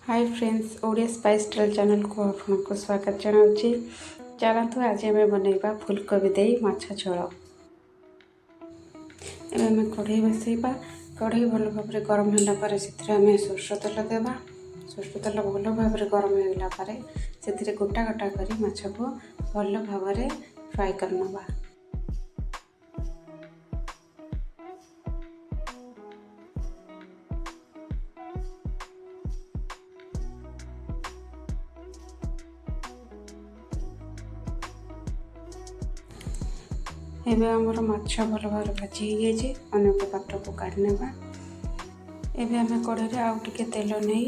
Hi friends, Odia spice trail channel को आपको स्वागत जनाऊँगी। चलतु आज आम बनइबा फुलकोबी दे माछ झोल। एम कढ़ई बसइबा। कढ़ई भल भाव गरम होगा से सोरष तेल देवा। सोरष तेल भल भाव गरम होगा से गोटा गोटा कर माछ को भल भाव फ्राए कर नवा। एबे हमर माछ भल भाव भाजी हो जाए अन्य पात्र को काढ़ी नेबा। एबे आम कढ़ई आउ टिके तेल नहीं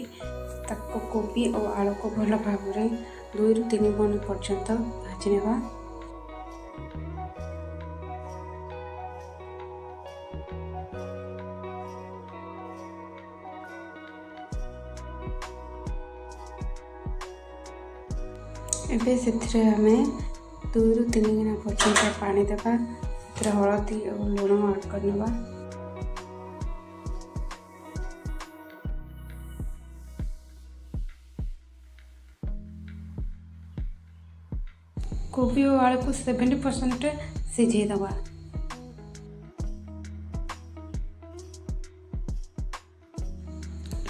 ताको कोबी और आलू को भल भाव 2 ରୁ 3 मिनट पर्यंत भाजी नेबा। एबे से आमे 2 ରୁ 3 गिना पर्यंत पानी देवा। से हलदी और लुण ऐड करनेबा। कोबी और आलू को 70% सिझे दवा।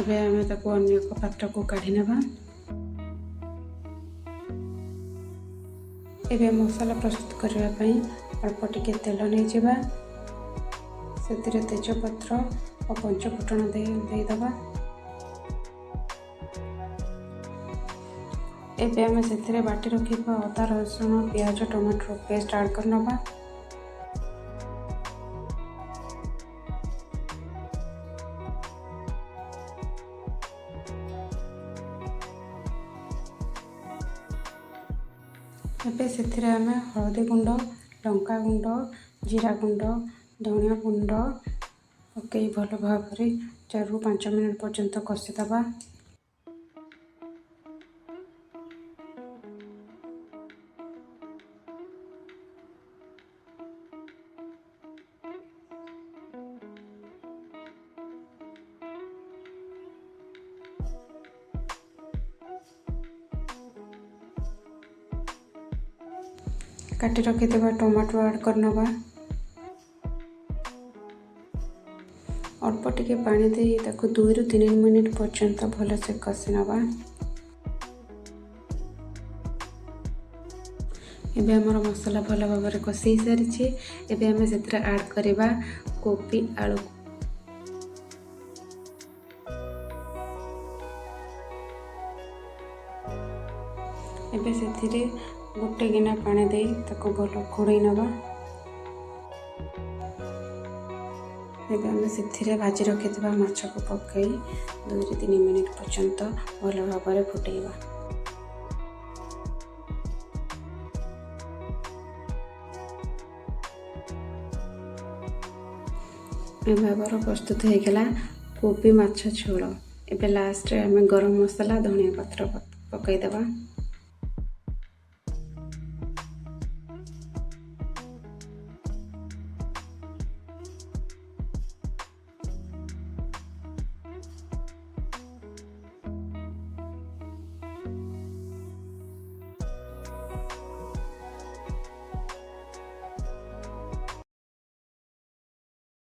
एबे आमे ताको अन्य एक पात्र को काढ़ी नेबा। एबे मसाला प्रस्तुत करने पाई अल्प टिके तेल नहीं जावा। से तेजपत्र और पंचफुटन देदबा। एबे आमे से बाटी रखिबा अदा रसुण प्याज टमाटर पेस्ट ऐड कर नबा। एबे से आमे हल्दी गुंड लंका गुंड जीरा गुंड धनिया गुंड पकई भल भाव 4 ରୁ 5 मिनट पर्यंत कषिदबा। काटी रखिदेवा टमाटो ऐड कर नबा। अल्प टिके पानी दे ताको 2 ରୁ 3 मिनट पर्यंत भल से कषि नबा। एबे हमर मसाला भल भाव कषि सारी। एबे आमे से ऐड करबा कोबी आलू। एबे से गोटे गिना पानी दे ताको भल घोड़ई नबा। एबे आमे से भाजी रखिथिबा माछ को पकई 2 ରୁ 3 मिनट पर्यंत भल भाव फुटेबा। भाव प्रस्तुत हो गला कोबी माछ झोल। एबे लास्ट रे आमे गरम मसाला धनिया पत्र पकई देबा।